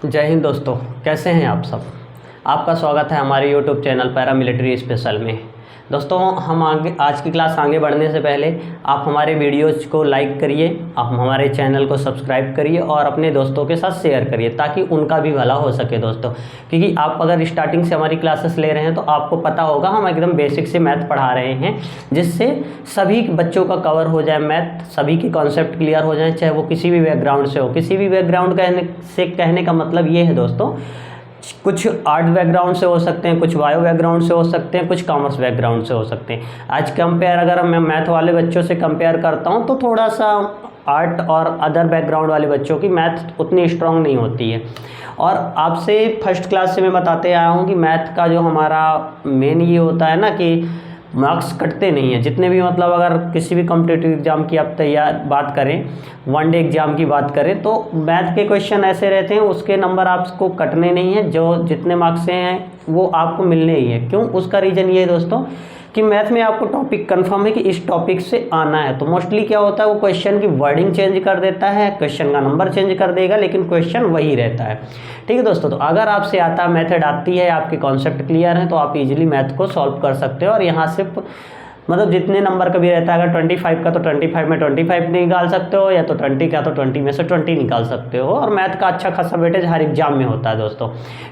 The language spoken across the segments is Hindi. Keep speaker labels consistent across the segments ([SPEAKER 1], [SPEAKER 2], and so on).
[SPEAKER 1] जय हिंद दोस्तों, कैसे हैं आप सब। आपका स्वागत है हमारे यूट्यूब चैनल पैरामिलिट्री स्पेशल में। दोस्तों, हम आज की क्लास आगे बढ़ने से पहले आप हमारे वीडियोज़ को लाइक करिए, आप हमारे चैनल को सब्सक्राइब करिए और अपने दोस्तों के साथ शेयर करिए ताकि उनका भी भला हो सके दोस्तों। क्योंकि आप अगर स्टार्टिंग से हमारी क्लासेस ले रहे हैं तो आपको पता होगा हम एकदम बेसिक से मैथ पढ़ा रहे हैं, जिससे सभी बच्चों का कवर हो जाए मैथ, सभी के कॉन्सेप्ट क्लियर हो जाए, चाहे वो किसी भी बैकग्राउंड से हो। किसी भी बैकग्राउंड कहने का मतलब ये है दोस्तों, कुछ आर्ट बैकग्राउंड से हो सकते हैं, कुछ बायो बैकग्राउंड से हो सकते हैं, कुछ कॉमर्स बैकग्राउंड से हो सकते हैं। आज कंपेयर अगर मैं मैथ वाले बच्चों से कंपेयर करता हूं तो थोड़ा सा आर्ट और अदर बैकग्राउंड वाले बच्चों की मैथ उतनी स्ट्रांग नहीं होती है। और आपसे फर्स्ट क्लास से मैं बताते आया हूं कि मैथ का जो हमारा मेन ये होता है ना कि मार्क्स कटते नहीं हैं। जितने भी मतलब अगर किसी भी कॉम्पिटिटिव एग्ज़ाम की आप बात करें, वनडे एग्ज़ाम की बात करें, तो मैथ के क्वेश्चन ऐसे रहते हैं उसके नंबर आपको कटने नहीं हैं, जो जितने मार्क्स से हैं वो आपको मिलने ही है। क्यों? उसका रीज़न ये है दोस्तों कि मैथ में आपको टॉपिक कंफर्म है कि इस टॉपिक से आना है, तो मोस्टली क्या होता है वो क्वेश्चन की वर्डिंग चेंज कर देता है, क्वेश्चन का नंबर चेंज कर देगा, लेकिन क्वेश्चन वही रहता है। ठीक है दोस्तों, तो अगर आपसे आता मेथड आती है, आपके कॉन्सेप्ट क्लियर हैं, तो आप इजीली मैथ को सॉल्व कर सकते हो। और यहाँ से मतलब जितने नंबर का भी रहता है, अगर 25 का तो 25 में 25 निकाल सकते हो, या तो 20 का तो 20 में से 20 निकाल सकते हो। और मैथ का अच्छा खासा वेटेज हर एग्जाम में होता है दोस्तों।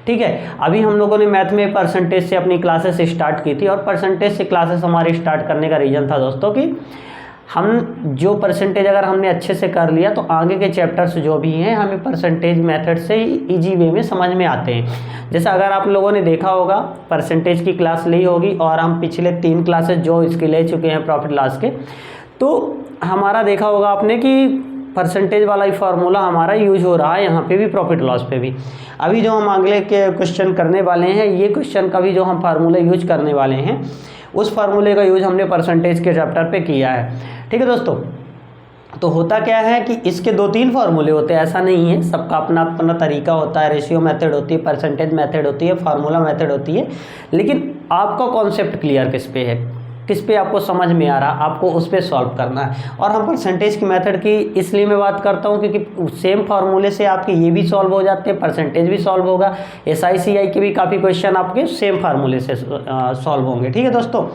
[SPEAKER 1] ठीक है, अभी हम लोगों ने मैथ में परसेंटेज से अपनी क्लासेस स्टार्ट की थी, और परसेंटेज से क्लासेस हमारी स्टार्ट करने का रीज़न था दोस्तों कि हम जो परसेंटेज अगर हमने अच्छे से कर लिया तो आगे के चैप्टर्स जो भी हैं हमें परसेंटेज मेथड से इजी वे में समझ में आते हैं। जैसे अगर आप लोगों ने देखा होगा, परसेंटेज की क्लास ली होगी और हम पिछले 3 क्लासेस जो इसके ले चुके हैं प्रॉफिट लॉस के, तो हमारा देखा होगा आपने कि परसेंटेज वाला ही फार्मूला हमारा यूज हो रहा है यहाँ पे भी, प्रॉफिट लॉस पे भी। अभी जो हम अगले के क्वेश्चन करने वाले हैं, ये क्वेश्चन का भी जो हम फार्मूला यूज करने वाले हैं, उस फार्मूले का यूज हमने परसेंटेज के चैप्टर पे किया है। ठीक है दोस्तों, तो होता क्या है कि इसके 2-3 फार्मूले होते हैं, ऐसा नहीं है, सबका अपना अपना तरीका होता है। रेशियो मेथड होती है, परसेंटेज मेथड होती है, फार्मूला मेथड होती है, लेकिन आपका कॉन्सेप्ट क्लियर किस पे है, किस पे आपको समझ में आ रहा, आपको उस पर सॉल्व करना है। और हम परसेंटेज की मेथड की इसलिए मैं बात करता हूँ क्योंकि सेम फार्मूले से आपके ये भी सॉल्व हो जाते हैं, परसेंटेज भी सॉल्व होगा, SICI के भी काफ़ी क्वेश्चन आपके सेम फार्मूले से सॉल्व होंगे। ठीक है दोस्तों,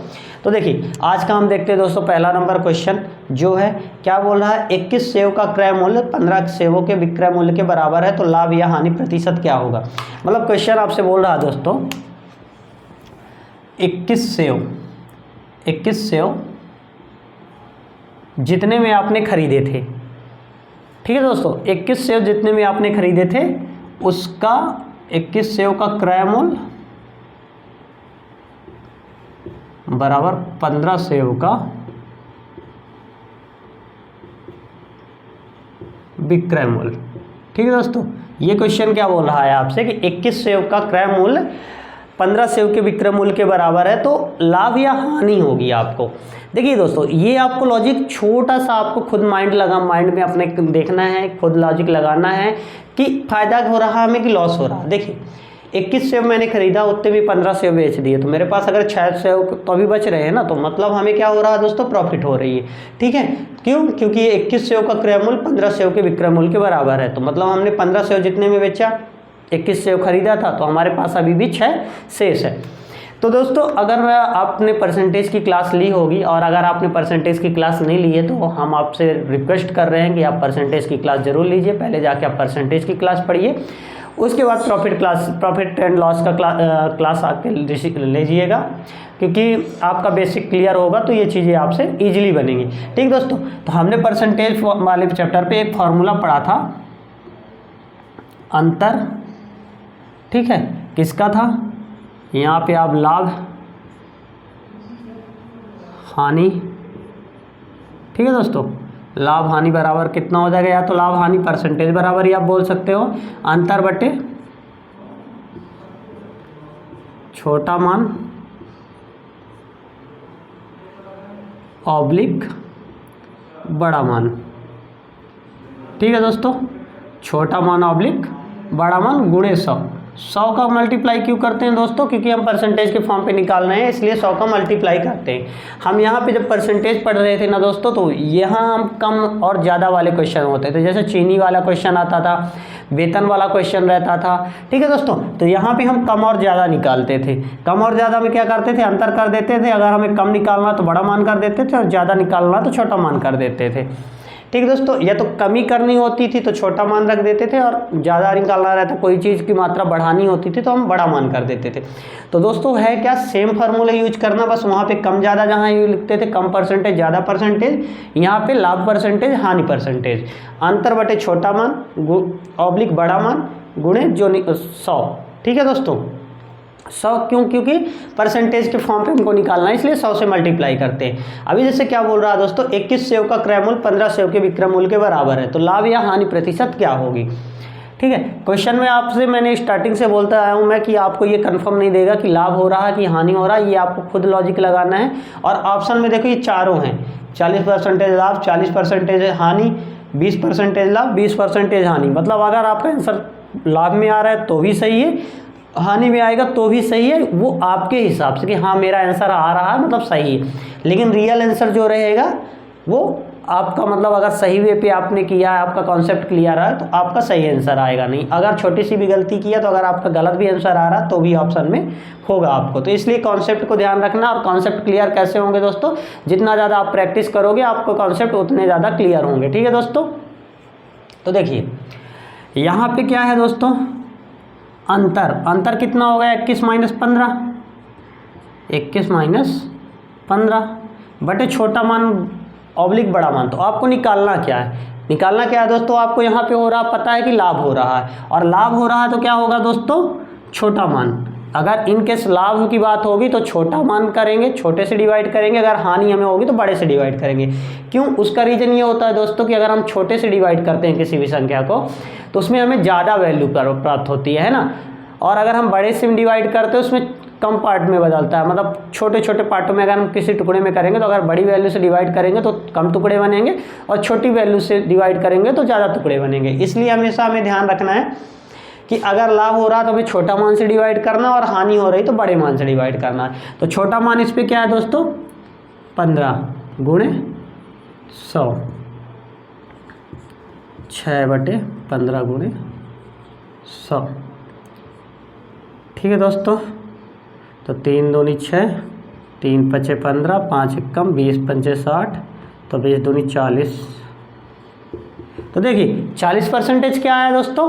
[SPEAKER 1] तो देखिए आज का हम देखते हैं दोस्तों पहला नंबर क्वेश्चन जो है क्या बोल रहा है, 21 सेव का क्रय मूल्य 15 सेवों के विक्रय मूल्य के बराबर है, तो लाभ या हानि प्रतिशत क्या होगा। मतलब क्वेश्चन आपसे बोल रहा है दोस्तों 21 सेव जितने में आपने खरीदे थे। ठीक है दोस्तों, 21 सेव जितने में आपने खरीदे थे उसका 21 सेव का क्रय मूल्य बराबर 15 सेव का विक्रय मूल्य। ठीक है दोस्तों, ये क्वेश्चन क्या बोल रहा है आपसे कि 21 सेव का क्रय मूल्य 15 सेव के विक्रय मूल्य के बराबर है, तो लाभ या हानि होगी आपको। देखिए दोस्तों, ये आपको लॉजिक छोटा सा आपको खुद माइंड में अपने देखना है, खुद लॉजिक लगाना है कि फायदा हो रहा है हमें कि लॉस हो रहा है। देखिए 21 सेव मैंने खरीदा, उतने भी 15 सेव बेच दिए, तो मेरे पास अगर 6 सेव तो अभी बच रहे हैं ना, तो मतलब हमें क्या हो रहा है दोस्तों, प्रॉफिट हो रही है। ठीक है, क्यों? क्योंकि ये 21 सेव का क्रय मूल्य 15 सेव के विक्रय मूल्य के बराबर है, तो मतलब हमने 15 सेव जितने में बेचा, 21 सेव खरीदा था, तो हमारे पास अभी भी 6 शेष है। तो दोस्तों अगर आपने परसेंटेज की क्लास ली होगी, और अगर आपने परसेंटेज की क्लास नहीं ली है तो हम आपसे रिक्वेस्ट कर रहे हैं कि आप परसेंटेज की क्लास जरूर लीजिए। पहले जाके आप परसेंटेज की क्लास पढ़िए, उसके बाद प्रॉफिट एंड लॉस का क्लास आके लीजिएगा, क्योंकि आपका बेसिक क्लियर होगा तो ये चीज़ें आपसे ईजिली बनेंगी। ठीक दोस्तों, तो हमने परसेंटेज वाले चैप्टर पे एक फार्मूला पढ़ा था, अंतर। ठीक है, किसका था? यहाँ पे आप लाभ हानि। ठीक है दोस्तों, लाभ हानि बराबर कितना हो जाएगा, या तो लाभ हानि परसेंटेज बराबर ही आप बोल सकते हो, अंतर बटे छोटा मान ऑब्लिक बड़ा मान। ठीक है दोस्तों, छोटा मान ऑब्लिक बड़ा मान गुणे 100। 100 का मल्टीप्लाई क्यों करते हैं दोस्तों? क्योंकि हम परसेंटेज के फॉर्म पे निकाल रहे हैं, इसलिए 100 का मल्टीप्लाई करते हैं। हम यहाँ पे जब परसेंटेज पढ़ रहे थे ना दोस्तों, तो यहाँ हम कम और ज़्यादा वाले क्वेश्चन होते थे, जैसे चीनी वाला क्वेश्चन आता था, वेतन वाला क्वेश्चन रहता था, ठीक है दोस्तों। तो यहाँ पे हम कम और ज़्यादा निकालते थे। कम और ज़्यादा में क्या करते थे? अंतर कर देते थे। अगर हमें कम निकालना तो बड़ा मान कर देते थे और ज़्यादा निकालना तो छोटा मान कर देते थे, ठीक है दोस्तों। या तो कमी करनी होती थी तो छोटा मान रख देते थे, और ज़्यादा निकालना रहता, कोई चीज़ की मात्रा बढ़ानी होती थी तो हम बड़ा मान कर देते थे। तो दोस्तों है क्या, सेम फार्मूला यूज करना, बस वहाँ पे कम ज़्यादा जहाँ यूँ लिखते थे कम परसेंटेज ज़्यादा परसेंटेज, यहाँ पे लाभ परसेंटेज हानि परसेंटेज, अंतर बटे छोटा मान ऑब्लिक बड़ा मान गुणे जो 100, ठीक है दोस्तों। 100 क्यों? क्योंकि परसेंटेज के फॉर्म पे हमको निकालना है, इसलिए 100 से मल्टीप्लाई करते हैं। अभी जैसे क्या बोल रहा है दोस्तों, 21 सेव का क्रय मूल्य 15 सेव के विक्रय मूल्य के बराबर है, तो लाभ या हानि प्रतिशत क्या होगी, ठीक है। क्वेश्चन में आपसे मैंने स्टार्टिंग से बोलता आया हूँ मैं कि आपको ये कंफर्म नहीं देगा कि लाभ हो रहा है कि हानि हो रहा है, ये आपको खुद लॉजिक लगाना है। और ऑप्शन में देखो ये चारों हैं, 40% लाभ, 40% हानि, 20% लाभ, 20% हानि। मतलब अगर आपका आंसर लाभ में आ रहा है तो भी सही है, हानि में आएगा तो भी सही है, वो आपके हिसाब से कि हाँ मेरा आंसर आ रहा है मतलब सही है। लेकिन रियल आंसर जो रहेगा वो आपका, मतलब अगर सही वे पे आपने किया है, आपका कॉन्सेप्ट क्लियर है, तो आपका सही आंसर आएगा। नहीं, अगर छोटी सी भी गलती किया तो अगर आपका गलत भी आंसर आ रहा तो भी ऑप्शन में होगा आपको। तो इसलिए कॉन्सेप्ट को ध्यान रखना। और कॉन्सेप्ट क्लियर कैसे होंगे दोस्तों? जितना ज़्यादा आप प्रैक्टिस करोगे आपको कॉन्सेप्ट उतने ज़्यादा क्लियर होंगे, ठीक है दोस्तों। तो देखिए यहाँ पे क्या है दोस्तों, अंतर कितना हो गया, 21 माइनस 15, 21 माइनस 15 बटे छोटा मान ऑब्लिक बड़ा मान। तो आपको निकालना क्या है? निकालना क्या है दोस्तों? आपको यहाँ पे हो रहा पता है कि लाभ हो रहा है, और लाभ हो रहा है तो क्या होगा दोस्तों? छोटा मान। अगर इनकेस लाभ की बात होगी तो छोटा मान करेंगे, छोटे से डिवाइड करेंगे, अगर हानि हमें होगी तो बड़े से डिवाइड करेंगे। क्यों? उसका रीज़न ये होता है दोस्तों कि अगर हम छोटे से डिवाइड करते हैं किसी भी संख्या को तो उसमें हमें ज़्यादा वैल्यू प्राप्त होती है ना, और अगर हम बड़े से डिवाइड करते हैं उसमें कम पार्ट में बदलता है। मतलब छोटे छोटे पार्टों में अगर हम किसी टुकड़े में करेंगे तो अगर बड़ी वैल्यू से डिवाइड करेंगे तो कम टुकड़े बनेंगे, और छोटी वैल्यू से डिवाइड करेंगे तो ज़्यादा टुकड़े बनेंगे। इसलिए हमेशा हमें ध्यान रखना है कि अगर लाभ हो रहा तो हमें छोटा मान से डिवाइड करना, और हानि हो रही तो बड़े मान से डिवाइड करना है। तो छोटा मान इस पर क्या है दोस्तों? 15 गुणे 100, 6/15 गुणे 100, ठीक है दोस्तों। तो 3 दूनी 6, 3 पचे 15, 5 एकम 20 पंचे 60, तो 20 दूनी 40। तो देखिए 40% क्या है दोस्तों?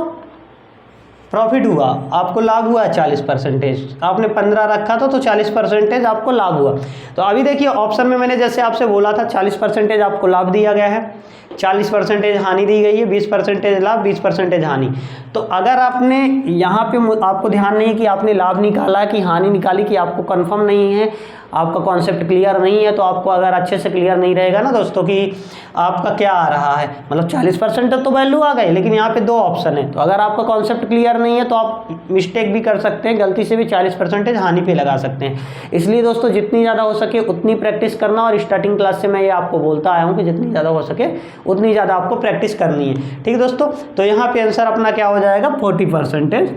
[SPEAKER 1] प्रॉफिट हुआ, आपको लाभ हुआ है 40%। आपने 15 रखा था तो 40% आपको लाभ हुआ। तो अभी देखिए ऑप्शन में मैंने जैसे आपसे बोला था 40% आपको लाभ दिया गया है, 40% हानि दी गई है, 20% लाभ, 20% हानि। तो अगर आपने यहाँ पे आपको ध्यान नहीं कि आपने लाभ निकाला कि हानि निकाली, कि आपको कंफर्म नहीं है, आपका कॉन्सेप्ट क्लियर नहीं है, तो आपको अगर अच्छे से क्लियर नहीं रहेगा ना दोस्तों कि आपका क्या आ रहा है, मतलब 40% तो वैल्यू आ गई, लेकिन यहाँ पे 2 ऑप्शन है। तो अगर आपका कॉन्सेप्ट क्लियर नहीं है तो आप मिस्टेक भी कर सकते हैं, गलती से भी 40% हानि पे लगा सकते हैं। इसलिए दोस्तों जितनी ज़्यादा हो सके उतनी प्रैक्टिस करना, और स्टार्टिंग क्लास से मैं ये आपको बोलता आया हूँ कि जितनी ज़्यादा हो सके उतनी ज़्यादा आपको प्रैक्टिस करनी है, ठीक है दोस्तों। तो यहाँ पे आंसर अपना क्या हो जाएगा? 40%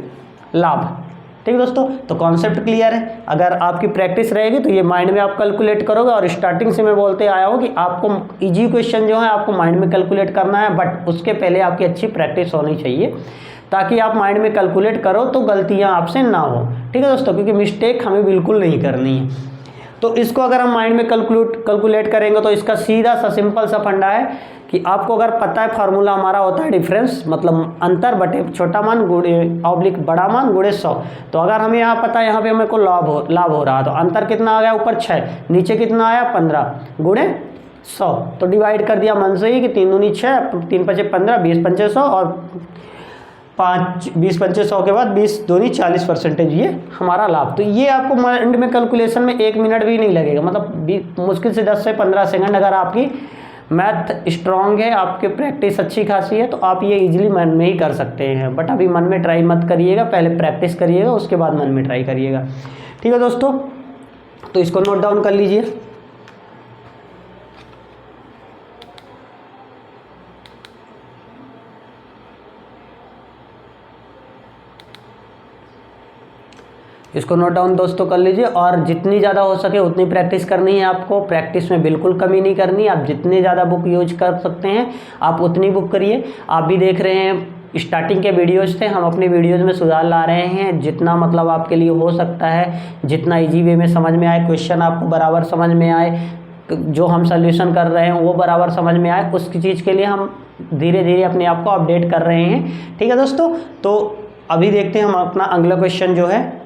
[SPEAKER 1] लाभ, ठीक है दोस्तों। तो कॉन्सेप्ट क्लियर है। अगर आपकी प्रैक्टिस रहेगी तो ये माइंड में आप कैलकुलेट करोगे, और स्टार्टिंग से मैं बोलते आया हूँ कि आपको इजी क्वेश्चन जो है आपको माइंड में कैलकुलेट करना है, बट उसके पहले आपकी अच्छी प्रैक्टिस होनी चाहिए, ताकि आप माइंड में कैलकुलेट करो तो गलतियाँ आपसे ना हो, ठीक है दोस्तों, क्योंकि मिस्टेक हमें बिल्कुल नहीं करनी है। तो इसको अगर हम माइंड में कैलकुलेट करेंगे तो इसका सीधा सा सिंपल सा फंडा है कि आपको अगर पता है फार्मूला हमारा होता है डिफरेंस, मतलब अंतर बटे छोटा मान गुणे ऑब्लिक बड़ा मान गुणे 100। तो अगर हमें यहाँ पता है यहाँ पे हमें को लाभ हो रहा है, तो अंतर कितना आ गया? ऊपर 6, नीचे कितना आया? 15 गुणे 100। तो डिवाइड कर दिया मन से ही कि 3 दूनी 6, 3 पचे 15, 20 पंचे 100, और 20 पंचे 100 के बाद 20 दूनी 40%, ये हमारा लाभ। तो ये आपको माइंड में कैलकुलेशन में 1 मिनट भी नहीं लगेगा, मतलब मुश्किल से 10 से 15 सेकंड। अगर आपकी मैथ स्ट्रांग है, आपकी प्रैक्टिस अच्छी खासी है, तो आप ये इजीली मन में ही कर सकते हैं। बट अभी मन में ट्राई मत करिएगा, पहले प्रैक्टिस करिएगा, उसके बाद मन में ट्राई करिएगा, ठीक है दोस्तों। तो इसको नोट डाउन कर लीजिए। इसको नोट डाउन दोस्तों कर लीजिए, और जितनी ज़्यादा हो सके उतनी प्रैक्टिस करनी है आपको। प्रैक्टिस में बिल्कुल कमी नहीं करनी। आप जितने ज़्यादा बुक यूज कर सकते हैं आप उतनी बुक करिए। आप भी देख रहे हैं स्टार्टिंग के वीडियोज़ थे, हम अपने वीडियोज़ में सुधार ला रहे हैं। जितना मतलब आपके लिए हो सकता है, जितना ईजी वे में समझ में आए, क्वेश्चन आपको बराबर समझ में आए, जो हम सोल्यूशन कर रहे हैं वो बराबर समझ में आए, उसकी चीज़ के लिए हम धीरे धीरे अपने आप को अपडेट कर रहे हैं। ठीक है दोस्तों, तो अभी देखते हैं हम अपना अगला क्वेश्चन जो है।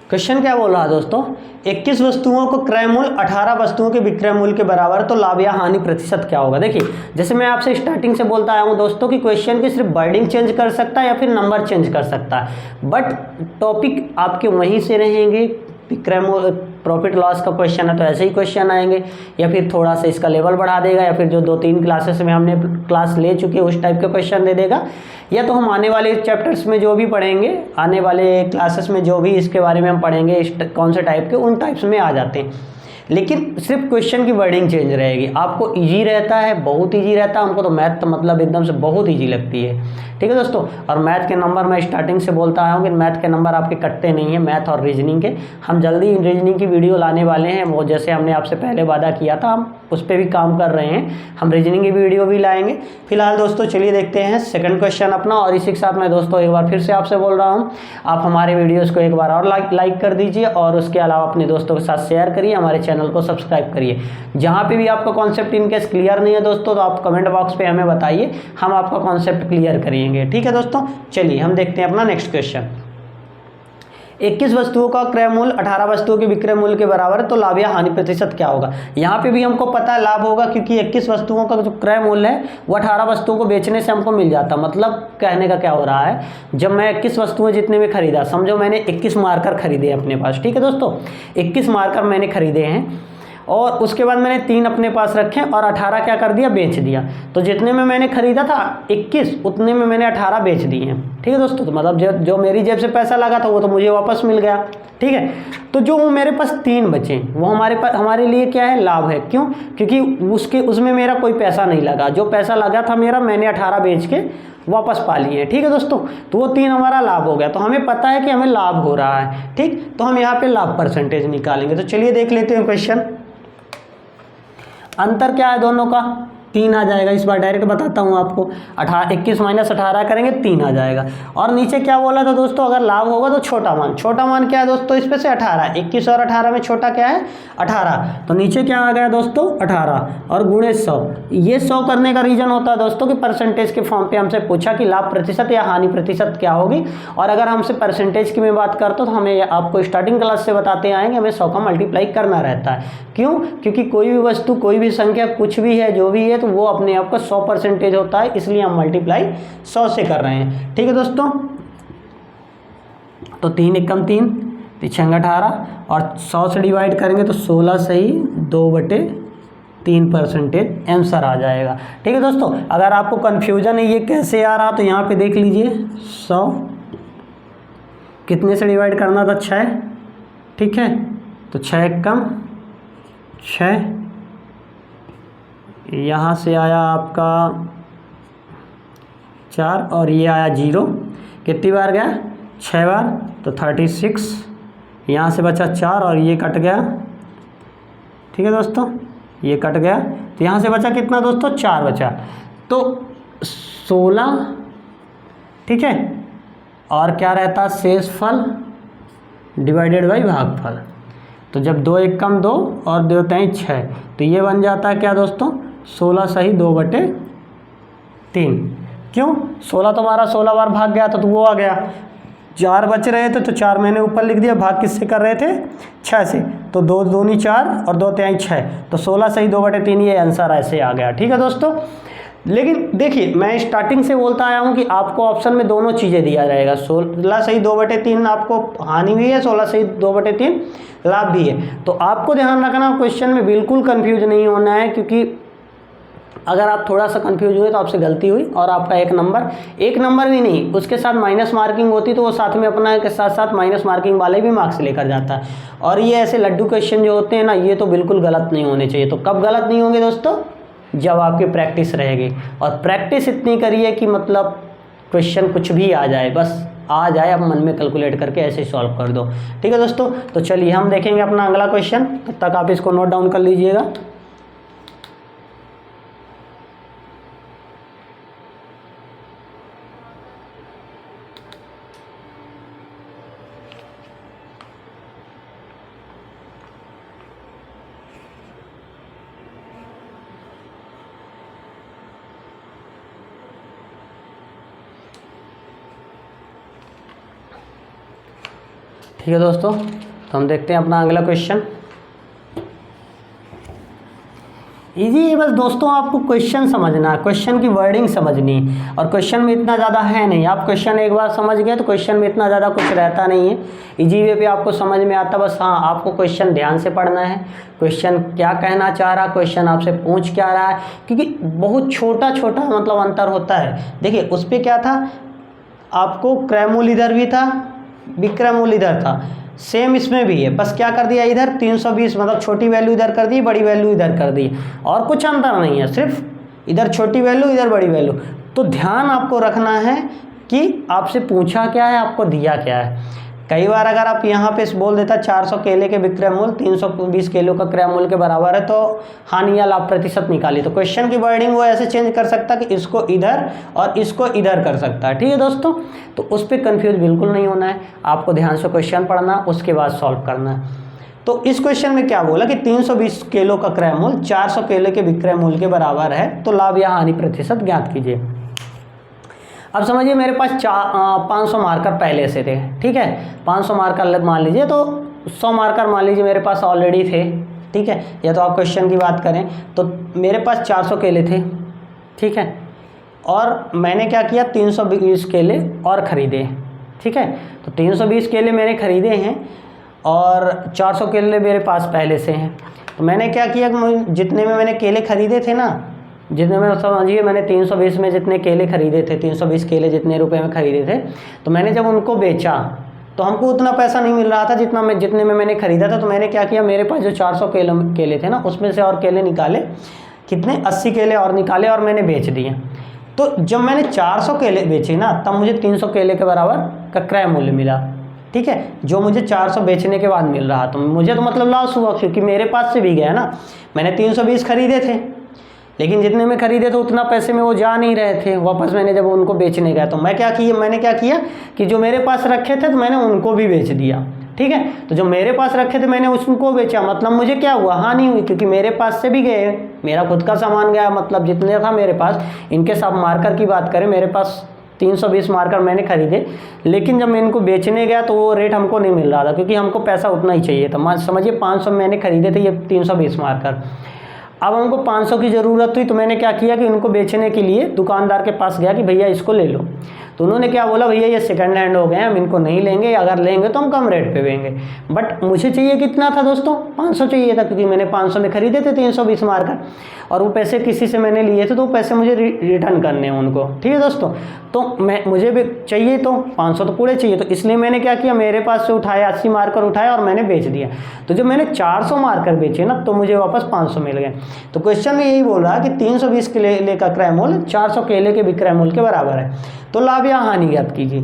[SPEAKER 1] क्वेश्चन क्या बोल रहा है दोस्तों, 21 वस्तुओं को क्रय मूल्य 18 वस्तुओं के विक्रय मूल्य के बराबर, तो लाभ या हानि प्रतिशत क्या होगा। देखिए, जैसे मैं आपसे स्टार्टिंग से बोलता आया हूं दोस्तों कि क्वेश्चन की सिर्फ वर्डिंग चेंज कर सकता है या फिर नंबर चेंज कर सकता है, बट टॉपिक आपके वहीं से रहेंगे। विक्रय मूल्य प्रॉफिट लॉस का क्वेश्चन है तो ऐसे ही क्वेश्चन आएंगे, या फिर थोड़ा सा इसका लेवल बढ़ा देगा, या फिर जो 2-3 क्लासेस में हमने क्लास ले चुके हैं उस टाइप के क्वेश्चन दे देगा, या तो हम आने वाले चैप्टर्स में जो भी पढ़ेंगे, आने वाले क्लासेस में जो भी इसके बारे में हम पढ़ेंगे कौन से टाइप के, उन टाइप्स में आ जाते हैं। लेकिन सिर्फ क्वेश्चन की वर्डिंग चेंज रहेगी। आपको इजी रहता है, बहुत इजी रहता है, हमको तो मैथ तो मतलब एकदम से बहुत इजी लगती है। ठीक है दोस्तों, और मैथ के नंबर मैं स्टार्टिंग से बोलता आया हूँ कि मैथ के नंबर आपके कटते नहीं हैं, मैथ और रीजनिंग के। हम जल्दी रीजनिंग की वीडियो लाने वाले हैं, वो जैसे हमने आपसे पहले वादा किया था, हम उस पर भी काम कर रहे हैं, हम रीजनिंग की वीडियो भी लाएंगे। फिलहाल दोस्तों चलिए देखते हैं सेकंड क्वेश्चन अपना। और इसी के साथ मैं दोस्तों एक बार फिर से आपसे बोल रहा हूँ, आप हमारे वीडियोज़ को एक बार और लाइक कर दीजिए, और उसके अलावा अपने दोस्तों के साथ शेयर करिए, हमारे चैनल को सब्सक्राइब करिए। जहाँ पे भी आपका कॉन्सेप्ट इनकेस क्लियर नहीं है दोस्तों, तो आप कमेंट बॉक्स पे हमें बताइए, हम आपका कॉन्सेप्ट क्लियर करेंगे। ठीक है दोस्तों, चलिए हम देखते हैं अपना नेक्स्ट क्वेश्चन। 21 वस्तुओं का क्रय मूल्य 18 वस्तुओं के विक्रय मूल्य के बराबर है, तो लाभ या हानि प्रतिशत क्या होगा। यहाँ पे भी हमको पता है लाभ होगा, क्योंकि 21 वस्तुओं का जो क्रय मूल्य है वो 18 वस्तुओं को बेचने से हमको मिल जाता। मतलब कहने का क्या हो रहा है, जब मैं 21 वस्तुएं जितने में खरीदा, समझो मैंने 21 मार्कर खरीदे अपने पास। ठीक है दोस्तों, 21 मार्कर मैंने खरीदे हैं, और उसके बाद मैंने 3 अपने पास रखे और 18 क्या कर दिया, बेच दिया। तो जितने में मैंने खरीदा था 21, उतने में मैंने 18 बेच दिए हैं। ठीक है दोस्तों, तो मतलब जो मेरी जेब से पैसा लगा था वो तो मुझे वापस मिल गया। ठीक है, तो जो मेरे पास 3 बचे वो हमारे लिए क्या है, लाभ है। क्यों, क्योंकि उसमें मेरा कोई पैसा नहीं लगा, जो पैसा लगा था मेरा मैंने 18 बेच के वापस पा लिए। ठीक है दोस्तों, तो वो 3 हमारा लाभ हो गया। तो हमें पता है कि हमें लाभ हो रहा है। ठीक, तो हम यहाँ पे लाभ परसेंटेज निकालेंगे। तो चलिए देख लेते हैं क्वेश्चन। अंतर क्या है दोनों का, 3 आ जाएगा। इस बार डायरेक्ट बताता हूँ आपको, 21 माइनस 18 करेंगे 3 आ जाएगा। और नीचे क्या बोला था दोस्तों, अगर लाभ होगा तो छोटा मान। छोटा मान क्या है दोस्तों, इस पे से 18, 21 और 18 में छोटा क्या है, 18। तो नीचे क्या आ गया दोस्तों, 18 और गुणे 100। ये 100 करने का रीजन होता है दोस्तों कि परसेंटेज के फॉर्म पे हमसे पूछा कि लाभ प्रतिशत या हानि प्रतिशत क्या होगी। और अगर हमसे परसेंटेज की मैं बात करता हूँ तो हमें आपको स्टार्टिंग क्लास से बताते आएंगे, हमें 100 का मल्टीप्लाई करना रहता है। क्यों, क्योंकि कोई भी वस्तु, कोई भी संख्या, कुछ भी है, जो भी है, तो वो अपने आप का 100% होता है, इसलिए हम मल्टीप्लाई 100 से कर रहे हैं। ठीक है दोस्तों, तो 3 एकम 3, 3 18, और 100 से डिवाइड करेंगे तो 16 सही 2/3% आंसर आ जाएगा। ठीक है दोस्तों, अगर आपको कन्फ्यूजन है ये कैसे आ रहा, तो यहाँ पे देख लीजिए, 100 कितने से डिवाइड करना था, 6। ठीक है, तो 6 एकम 6, यहाँ से आया आपका 4 और ये आया 0। कितनी बार गया, 6 बार, तो 36। यहाँ से बचा 4 और ये कट गया। ठीक है दोस्तों, ये कट गया, तो यहाँ से बचा कितना दोस्तों, 4 बचा, तो 16। ठीक है, और क्या रहता, शेषफल डिवाइडेड बाई भागफल। तो जब 2 एकम 2 और 2 तिहाई 6, तो ये बन जाता है क्या दोस्तों, 16 सही 2/3। क्यों, 16 तो हमारा 16 बार भाग गया था, तो वो आ गया। 4 बच रहे थे तो 4 मैंने ऊपर लिख दिया, भाग किससे कर रहे थे, 6 से, तो 2 दूनी 4 और 2 तिहाई 6, तो 16 सही 2/3, ये आंसर ऐसे आ गया। ठीक है दोस्तों, लेकिन देखिए मैं स्टार्टिंग से बोलता आया हूँ कि आपको ऑप्शन में दोनों चीज़ें दिया जाएगा। 16 सही 2/3 आपको हानि भी है, 16 सही 2/3 लाभ भी है। तो आपको ध्यान रखना, क्वेश्चन में बिल्कुल कंफ्यूज नहीं होना है, क्योंकि अगर आप थोड़ा सा कंफ्यूज हुए तो आपसे गलती हुई और आपका एक नंबर भी नहीं, उसके साथ माइनस मार्किंग होती तो वो साथ में अपना के साथ साथ माइनस मार्किंग वाले भी मार्क्स लेकर जाता है। और ये ऐसे लड्डू क्वेश्चन जो होते हैं ना, ये तो बिल्कुल गलत नहीं होने चाहिए। तो कब गलत नहीं होंगे दोस्तों? जब आपकी प्रैक्टिस रहेगी, और प्रैक्टिस इतनी करिए कि मतलब क्वेश्चन कुछ भी आ जाए, बस आ जाए, आप मन में कैलकुलेट करके ऐसे सॉल्व कर दो। ठीक है दोस्तों, तो चलिए हम देखेंगे अपना अगला क्वेश्चन, तब तक आप इसको नोट डाउन कर लीजिएगा। ठीक है दोस्तों, तो हम देखते हैं अपना अगला क्वेश्चन। इजी है, बस दोस्तों आपको क्वेश्चन समझना है, क्वेश्चन की वर्डिंग समझनी है, और क्वेश्चन में इतना ज़्यादा है नहीं। आप क्वेश्चन एक बार समझ गए तो क्वेश्चन में इतना ज़्यादा कुछ रहता नहीं है, इजी वे पे आपको समझ में आता। बस हाँ, आपको क्वेश्चन ध्यान से पढ़ना है, क्वेश्चन क्या कहना चाह रहा है, क्वेश्चन आपसे पूछ क्या रहा है, क्योंकि बहुत छोटा छोटा मतलब अंतर होता है। देखिए उस पर क्या था, आपको क्रयमूल्य इधर भी था, विक्रय मूल्य इधर था, सेम इसमें भी है, बस क्या कर दिया इधर 320 मतलब छोटी वैल्यू इधर कर दी, बड़ी वैल्यू इधर कर दी, और कुछ अंतर नहीं है, सिर्फ इधर छोटी वैल्यू इधर बड़ी वैल्यू। तो ध्यान आपको रखना है कि आपसे पूछा क्या है, आपको दिया क्या है। कई बार अगर आप यहाँ पे बोल देता 400 केले के विक्रय मूल्य 320 किलो का क्रय मूल्य के बराबर है, तो हानि या लाभ प्रतिशत निकाली, तो क्वेश्चन की वर्डिंग वो ऐसे चेंज कर सकता कि इसको इधर और इसको इधर कर सकता है। ठीक है दोस्तों, तो उस पर कन्फ्यूज बिल्कुल नहीं होना है, आपको ध्यान से क्वेश्चन पढ़ना, उसके बाद सॉल्व करना है। तो इस क्वेश्चन में क्या बोला कि 320 किलो का क्रय मूल्य 400 केले के विक्रय मूल्य के बराबर है, तो लाभ या हानि प्रतिशत ज्ञात कीजिए। अब समझिए मेरे पास 500 मार्कर पहले से थे। ठीक है, 500 मार्कर मान लीजिए, तो 100 मार्कर मान लीजिए मेरे पास ऑलरेडी थे। ठीक है, या तो आप क्वेश्चन की बात करें तो मेरे पास 400 केले थे। ठीक है, और मैंने क्या किया 320 केले और ख़रीदे। ठीक है, तो 320 केले मैंने ख़रीदे हैं और 400 केले मेरे पास पहले से हैं। तो मैंने क्या किया कि जितने में मैंने केले ख़रीदे थे ना, जितने में समझिए मैंने 320 में जितने केले ख़रीदे थे, 320 केले जितने रुपए में ख़रीदे थे, तो मैंने जब उनको बेचा तो हमको उतना पैसा नहीं मिल रहा था जितने में मैंने ख़रीदा था। तो मैंने क्या किया, मेरे पास जो 400 केले थे ना, उसमें से और केले निकाले, कितने 80 केले और निकाले और मैंने बेच दिए। तो जब मैंने 400 केले बेचे ना, तब मुझे 300 केले के बराबर का क्रय मूल्य मिला। ठीक है, जो मुझे 400 बेचने के बाद मिल रहा, तो मुझे तो मतलब लॉस हुआ, क्योंकि मेरे पास से भी गया ना। मैंने 320 खरीदे थे, लेकिन जितने में खरीदे थे उतना पैसे में वो जा नहीं रहे थे वापस। मैंने जब उनको बेचने गया तो मैंने क्या किया कि जो मेरे पास रखे थे तो मैंने उनको भी बेच दिया। ठीक है, तो जो मेरे पास रखे थे मैंने उसको बेचा, मतलब मुझे क्या हुआ, हानि हुई, क्योंकि मेरे पास से भी गए, मेरा खुद का सामान गया, मतलब जितने था मेरे पास। इनके सब मार्कर की बात करें, मेरे पास 320 मार्कर मैंने खरीदे, लेकिन जब मैं इनको बेचने गया तो वो रेट हमको नहीं मिल रहा था, क्योंकि हमको पैसा उतना ही चाहिए था। समझिए 500 मैंने खरीदे थे ये 320 मार्कर, अब हमको 500 की ज़रूरत हुई, तो मैंने क्या किया कि उनको बेचने के लिए दुकानदार के पास गया कि भैया इसको ले लो। तो उन्होंने क्या बोला, भैया ये सेकंड हैंड हो गए हैं, हम इनको नहीं लेंगे, अगर लेंगे तो हम कम रेट पे देंगे। बट मुझे चाहिए कितना था दोस्तों, 500 चाहिए था, क्योंकि मैंने 500 में खरीदे थे 320 मार्कर, और वो पैसे किसी से मैंने लिए थे, तो वो पैसे मुझे रिटर्न करने हैं उनको। ठीक है दोस्तों, तो मुझे भी चाहिए, तो 500 तो पूरे चाहिए, तो इसलिए मैंने क्या किया, मेरे पास से उठाया 80 मार्कर उठाया और मैंने बेच दिया। तो जब मैंने 400 मार्कर बेचे ना, तो मुझे वापस 500 मिल गए। तो क्वेश्चन में यही बोल रहा है कि 320 केले का क्रय मूल्य 400 केले के विक्रय मूल्य के बराबर है, तो लाभ या हानि ज्ञात कीजिए।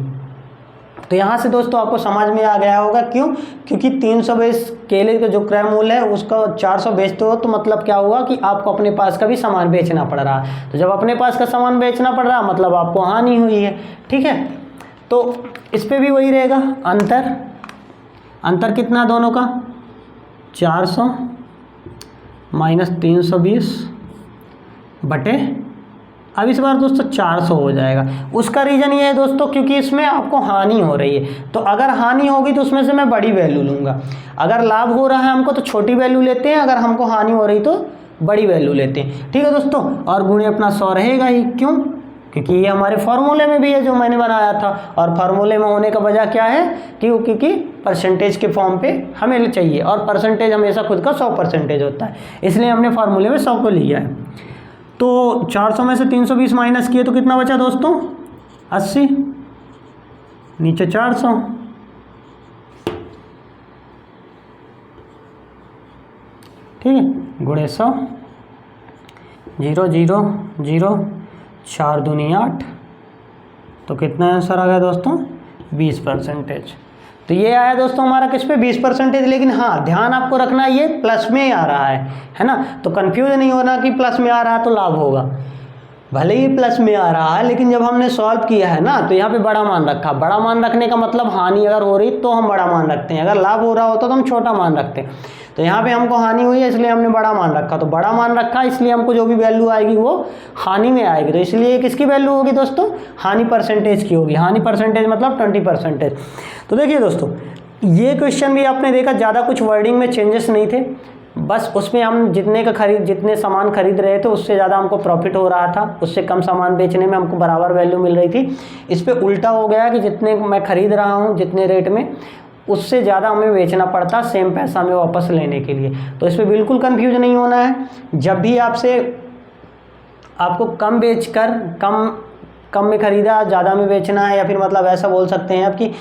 [SPEAKER 1] तो यहाँ से दोस्तों आपको समझ में आ गया होगा, क्यों, क्योंकि 320 केले का जो क्रय मूल्य है उसका 400 बेचते हो, तो मतलब क्या हुआ कि आपको अपने पास का भी सामान बेचना पड़ रहा है। तो जब अपने पास का सामान बेचना पड़ रहा, मतलब आपको हानि हुई है। ठीक है, तो इस पर भी वही रहेगा, अंतर कितना दोनों का, 400 माइनस 320 बटे, अब इस बार दोस्तों 400 हो जाएगा। उसका रीज़न ये है दोस्तों, क्योंकि इसमें आपको हानि हो रही है, तो अगर हानि होगी तो उसमें से मैं बड़ी वैल्यू लूँगा। अगर लाभ हो रहा है हमको तो छोटी वैल्यू लेते हैं, अगर हमको हानि हो रही तो बड़ी वैल्यू लेते हैं। ठीक है दोस्तों, और गुणे अपना 100 रहेगा ही, क्यों, क्योंकि ये हमारे फार्मूले में भी है जो मैंने बनाया था, और फार्मूले में होने का वजह क्या है, क्योंकि परसेंटेज के फॉर्म पे हमें चाहिए, और परसेंटेज हमेशा खुद का 100% होता है, इसलिए हमने फार्मूले में 100 को लिया है। तो 400 में से 320 माइनस किए तो कितना बचा दोस्तों? 80, नीचे 400, ठीक है, गुणे 100, 0 0 0, 4 दूनी 8, तो कितना आंसर आ गया दोस्तों? 20%। तो ये आया दोस्तों हमारा किस पे? 20%। लेकिन हाँ, ध्यान आपको रखना ये प्लस में ही आ रहा है ना, तो कंफ्यूज नहीं होना कि प्लस में आ रहा है तो लाभ होगा। भले ही प्लस में आ रहा है, लेकिन जब हमने सॉल्व किया है ना, तो यहाँ पे बड़ा मान रखा। बड़ा मान रखने का मतलब हानि अगर हो रही तो हम बड़ा मान रखते हैं, अगर लाभ हो रहा होता तो हम छोटा मान रखते हैं। तो यहाँ पे हमको हानि हुई है इसलिए हमने बड़ा मान रखा, तो बड़ा मान रखा इसलिए हमको जो भी वैल्यू आएगी वो हानि में आएगी। तो इसलिए किसकी वैल्यू होगी दोस्तों? हानि परसेंटेज की होगी। हानि परसेंटेज मतलब 20%। तो देखिए दोस्तों, ये क्वेश्चन भी आपने देखा, ज़्यादा कुछ वर्डिंग में चेंजेस नहीं थे, बस उसमें हम जितने सामान खरीद रहे थे उससे ज़्यादा हमको प्रॉफिट हो रहा था, उससे कम सामान बेचने में हमको बराबर वैल्यू मिल रही थी। इस पे उल्टा हो गया कि जितने मैं खरीद रहा हूँ जितने रेट में, उससे ज़्यादा हमें बेचना पड़ता सेम पैसा में वापस लेने के लिए। तो इस पर बिल्कुल कंफ्यूज नहीं होना है। जब भी आपको कम बेचकर कम में खरीदा, ज़्यादा में बेचना है, या फिर मतलब ऐसा बोल सकते हैं आप कि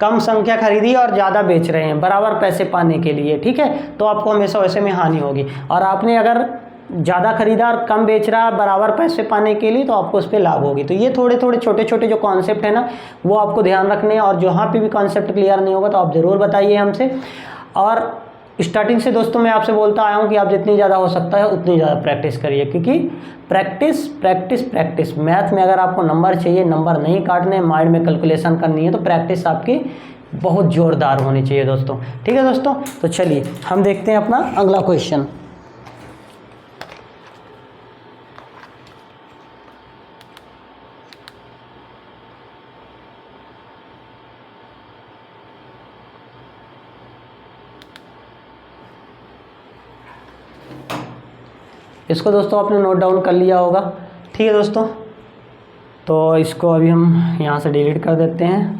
[SPEAKER 1] कम संख्या खरीदी और ज़्यादा बेच रहे हैं बराबर पैसे पाने के लिए, ठीक है, तो आपको हमेशा वैसे में हानि होगी। और आपने अगर ज़्यादा खरीदा और कम बेच रहा बराबर पैसे पाने के लिए, तो आपको उस पर लाभ होगी। तो ये थोड़े थोड़े छोटे छोटे जो कॉन्सेप्ट है ना, वो आपको ध्यान रखने हैं। और जहाँ पे भी कॉन्सेप्ट क्लियर नहीं होगा तो आप ज़रूर बताइए हमसे। और स्टार्टिंग से दोस्तों मैं आपसे बोलता आया हूँ कि आप जितनी ज़्यादा हो सकता है उतनी ज़्यादा प्रैक्टिस करिए, क्योंकि प्रैक्टिस प्रैक्टिस प्रैक्टिस। मैथ में अगर आपको नंबर चाहिए, नंबर नहीं काटने, माइंड में कैलकुलेशन करनी है, तो प्रैक्टिस आपकी बहुत ज़ोरदार होनी चाहिए दोस्तों। ठीक है दोस्तों, तो चलिए हम देखते हैं अपना अगला क्वेश्चन। इसको दोस्तों आपने नोट डाउन कर लिया होगा, ठीक है दोस्तों। तो इसको अभी हम यहाँ से डिलीट कर देते हैं।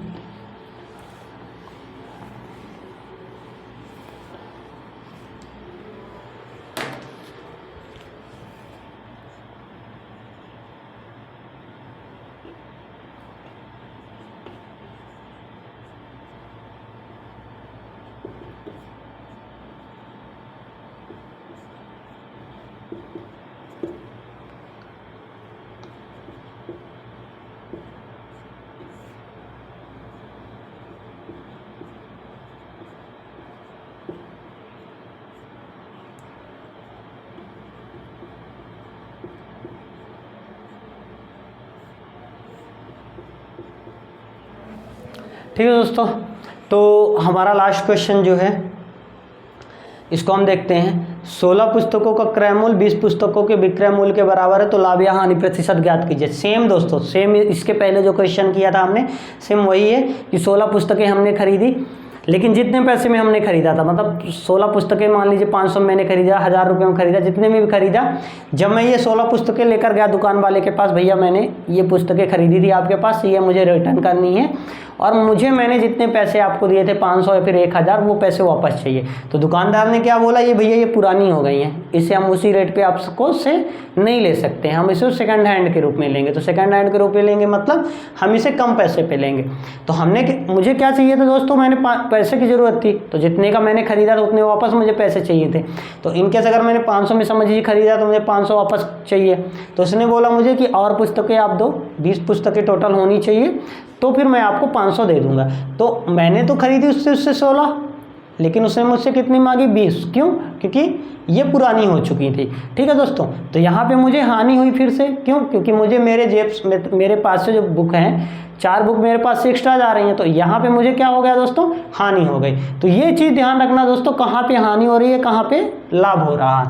[SPEAKER 1] ठीक है दोस्तों, तो हमारा लास्ट क्वेश्चन जो है इसको हम देखते हैं। 16 पुस्तकों का क्रय मूल्य 20 पुस्तकों के विक्रय मूल्य के बराबर है, तो लाभ या हानि प्रतिशत ज्ञात कीजिए। सेम दोस्तों, सेम इसके पहले जो क्वेश्चन किया था हमने, सेम वही है कि 16 पुस्तकें हमने खरीदी, लेकिन जितने पैसे में हमने खरीदा था, मतलब 16 पुस्तकें मान लीजिए 500 में मैंने खरीदा, 1000 रुपये में खरीदा, जितने में भी खरीदा, जब मैं ये 16 पुस्तकें लेकर गया दुकान वाले के पास, भैया मैंने ये पुस्तकें खरीदी थी आपके पास, ये मुझे रिटर्न करनी है और मैंने जितने पैसे आपको दिए थे 500 या फिर 1000, वो पैसे वापस चाहिए। तो दुकानदार ने क्या बोला, ये भैया ये पुरानी हो गई हैं, इसे हम उसी रेट पे आपको से नहीं ले सकते हैं, हम इसे सेकंड हैंड के रूप में लेंगे। तो सेकंड हैंड के रूप में लेंगे मतलब हम इसे कम पैसे पे लेंगे। तो मुझे क्या चाहिए था दोस्तों, मैंने पैसे की ज़रूरत थी, तो जितने का मैंने खरीदा था उतने वापस मुझे पैसे चाहिए थे। तो इनकेस अगर मैंने 500 में समझ लीजिए खरीदा तो मुझे 500 वापस चाहिए। तो उसने बोला मुझे कि और पुस्तकें आप दो, 20 पुस्तकें टोटल होनी चाहिए, तो फिर मैं आपको 500 दे दूंगा। तो मैंने तो खरीदी उससे 16, लेकिन उसने मुझसे कितनी मांगी, 20। क्यों? क्योंकि ये पुरानी हो चुकी थी। ठीक है दोस्तों, तो यहाँ पे मुझे हानि हुई फिर से। क्यों? क्योंकि मुझे मेरे पास से जो बुक हैं, 4 बुक मेरे पास से एक्स्ट्रा जा रही हैं, तो यहाँ पे मुझे क्या हो गया दोस्तों, हानि हो गई। तो ये चीज़ ध्यान रखना दोस्तों, कहाँ पे हानि हो रही है, कहाँ पे लाभ हो रहा है।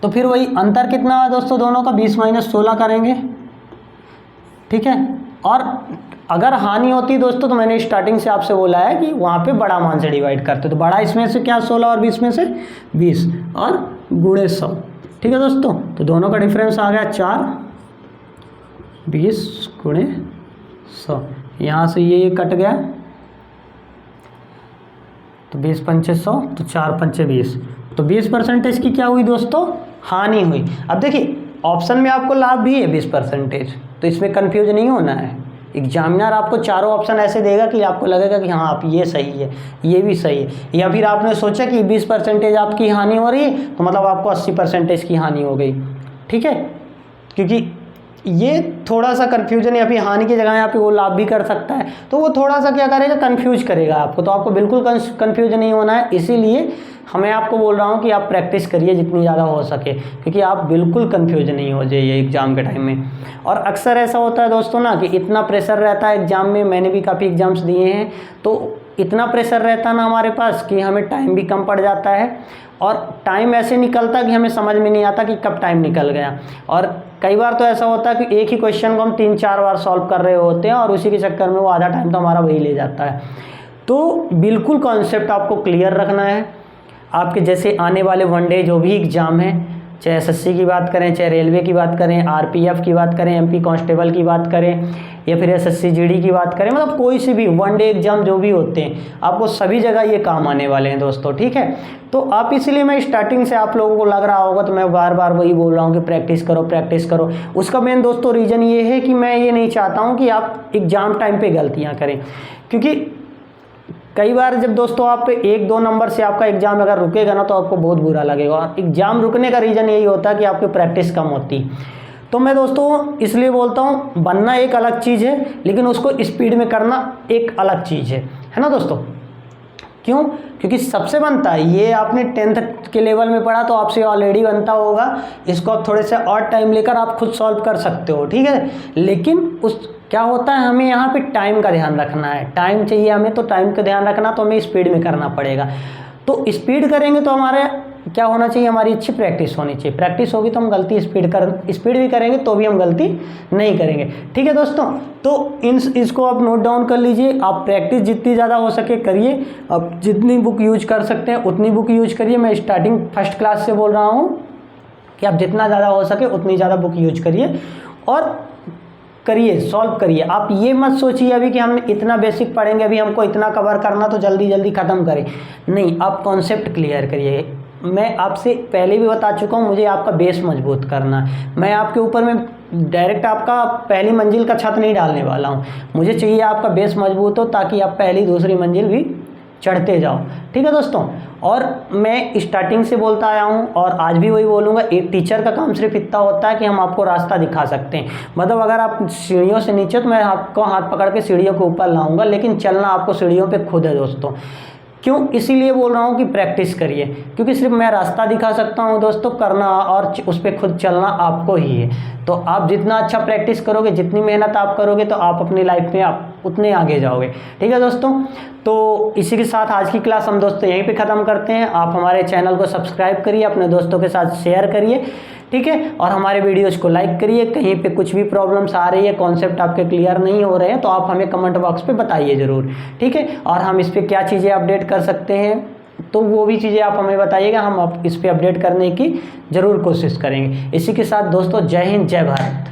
[SPEAKER 1] तो फिर वही अंतर कितना है दोस्तों दोनों का, 20 - 16 करेंगे, ठीक है। और अगर हानि होती है दोस्तों, तो मैंने स्टार्टिंग से आपसे बोला है कि वहाँ पे बड़ा मान से डिवाइड करते, तो बड़ा इसमें से क्या 16 और 20 में से 20 और गुणे 100। ठीक है दोस्तों, तो दोनों का डिफरेंस आ गया 4, 20 गुणे 100। यहाँ से ये कट गया, तो 20 × 5 = 100, तो 4 × 5 = 20। तो 20% की क्या हुई दोस्तों, हानि हुई। अब देखिए ऑप्शन में आपको लाभ भी है 20%, तो इसमें कंफ्यूज नहीं होना है। एग्जामिनर आपको चारों ऑप्शन ऐसे देगा कि आपको लगेगा कि हाँ आप ये सही है, ये भी सही है, या फिर आपने सोचा कि 20% आपकी हानि हो रही है तो मतलब आपको 80% की हानि हो गई, ठीक है। क्योंकि ये थोड़ा सा कन्फ्यूजन, या फिर हानि की जगह यहाँ पे वो लाभ भी कर सकता है, तो वो थोड़ा सा क्या करेगा, कंफ्यूज करेगा आपको। तो आपको बिल्कुल कंफ्यूज नहीं होना है, इसीलिए मैं आपको बोल रहा हूँ कि आप प्रैक्टिस करिए जितनी ज़्यादा हो सके, क्योंकि आप बिल्कुल कंफ्यूज नहीं हो जाइए एग्ज़ाम के टाइम में। और अक्सर ऐसा होता है दोस्तों ना कि इतना प्रेशर रहता है एग्ज़ाम में, मैंने भी काफ़ी एग्ज़ाम्स दिए हैं, तो इतना प्रेशर रहता है ना हमारे पास कि हमें टाइम भी कम पड़ जाता है, और टाइम ऐसे निकलता कि हमें समझ में नहीं आता कि कब टाइम निकल गया। और कई बार तो ऐसा होता है कि एक ही क्वेश्चन को हम 3-4 बार सॉल्व कर रहे होते हैं और उसी के चक्कर में वो आधा टाइम तो हमारा वही ले जाता है। तो बिल्कुल कॉन्सेप्ट आपको क्लियर रखना है। आपके जैसे आने वाले वनडे जो भी एग्ज़ाम है, चाहे एसएससी की बात करें, चाहे रेलवे की बात करें, आरपीएफ की बात करें, एमपी कांस्टेबल की बात करें, या फिर एसएससी जीडी की बात करें, मतलब कोई से भी वनडे एग्जाम जो भी होते हैं, आपको सभी जगह ये काम आने वाले हैं दोस्तों, ठीक है। तो आप इसलिए मैं स्टार्टिंग से आप लोगों को लग रहा होगा तो मैं बार बार वही बोल रहा हूँ कि प्रैक्टिस करो, प्रैक्टिस करो। उसका मेन दोस्तों रीज़न ये है कि मैं ये नहीं चाहता हूँ कि आप एग्ज़ाम टाइम पर गलतियाँ करें, क्योंकि कई बार जब दोस्तों आप 1-2 नंबर से आपका एग्ज़ाम अगर रुकेगा ना तो आपको बहुत बुरा लगेगा। और एग्ज़ाम रुकने का रीज़न यही होता है कि आपकी प्रैक्टिस कम होती। तो मैं दोस्तों इसलिए बोलता हूँ, बनना एक अलग चीज़ है, लेकिन उसको स्पीड में करना एक अलग चीज़ है ना दोस्तों। क्यों? क्योंकि सबसे बनता है, ये आपने 10th के लेवल में पढ़ा तो आपसे ऑलरेडी बनता होगा, इसको आप थोड़े से और टाइम लेकर आप खुद सॉल्व कर सकते हो, ठीक है। लेकिन उस क्या होता है, हमें यहाँ पे टाइम का ध्यान रखना है, टाइम चाहिए हमें, तो टाइम का ध्यान रखना तो हमें स्पीड में करना पड़ेगा। तो स्पीड करेंगे तो हमारे क्या होना चाहिए, हमारी अच्छी प्रैक्टिस होनी चाहिए। प्रैक्टिस होगी तो हम गलती स्पीड भी करेंगे तो भी हम गलती नहीं करेंगे, ठीक है दोस्तों। तो इसको आप नोट डाउन कर लीजिए। आप प्रैक्टिस जितनी ज़्यादा हो सके करिए, आप जितनी बुक यूज कर सकते हैं उतनी बुक यूज करिए। मैं स्टार्टिंग फर्स्ट क्लास से बोल रहा हूँ कि आप जितना ज़्यादा हो सके उतनी ज़्यादा बुक यूज करिए और करिए, सॉल्व करिए। आप ये मत सोचिए अभी कि हम इतना बेसिक पढ़ेंगे, अभी हमको इतना कवर करना तो जल्दी जल्दी ख़त्म करें, नहीं। आप कॉन्सेप्ट क्लियर करिए। मैं आपसे पहले भी बता चुका हूँ, मुझे आपका बेस मजबूत करना है। मैं आपके ऊपर में डायरेक्ट आपका पहली मंजिल का छत नहीं डालने वाला हूँ, मुझे चाहिए आपका बेस मजबूत हो ताकि आप पहली दूसरी मंजिल भी चढ़ते जाओ, ठीक है दोस्तों। और मैं स्टार्टिंग से बोलता आया हूँ और आज भी वही बोलूँगा, एक टीचर का काम सिर्फ इतना होता है कि हम आपको रास्ता दिखा सकते हैं। मतलब अगर आप सीढ़ियों से नीचे तो मैं आपको हाथ पकड़ के सीढ़ियों के ऊपर लाऊंगा, लेकिन चलना आपको सीढ़ियों पे खुद है दोस्तों। क्यों? इसीलिए बोल रहा हूँ कि प्रैक्टिस करिए, क्योंकि सिर्फ मैं रास्ता दिखा सकता हूँ दोस्तों, करना और उस पर खुद चलना आपको ही है। तो आप जितना अच्छा प्रैक्टिस करोगे, जितनी मेहनत आप करोगे, तो आप अपनी लाइफ में आप उतने आगे जाओगे, ठीक है दोस्तों। तो इसी के साथ आज की क्लास हम दोस्तों यहीं पे ख़त्म करते हैं। आप हमारे चैनल को सब्सक्राइब करिए, अपने दोस्तों के साथ शेयर करिए, ठीक है। और हमारे वीडियोज़ को लाइक करिए। कहीं पे कुछ भी प्रॉब्लम्स आ रही है, कॉन्सेप्ट आपके क्लियर नहीं हो रहे हैं, तो आप हमें कमेंट बॉक्स पे बताइए ज़रूर, ठीक है। और हम इस पर क्या चीज़ें अपडेट कर सकते हैं तो वो भी चीज़ें आप हमें बताइएगा, हम इस पर अपडेट करने की ज़रूर कोशिश करेंगे। इसी के साथ दोस्तों जय हिंद, जय भारत।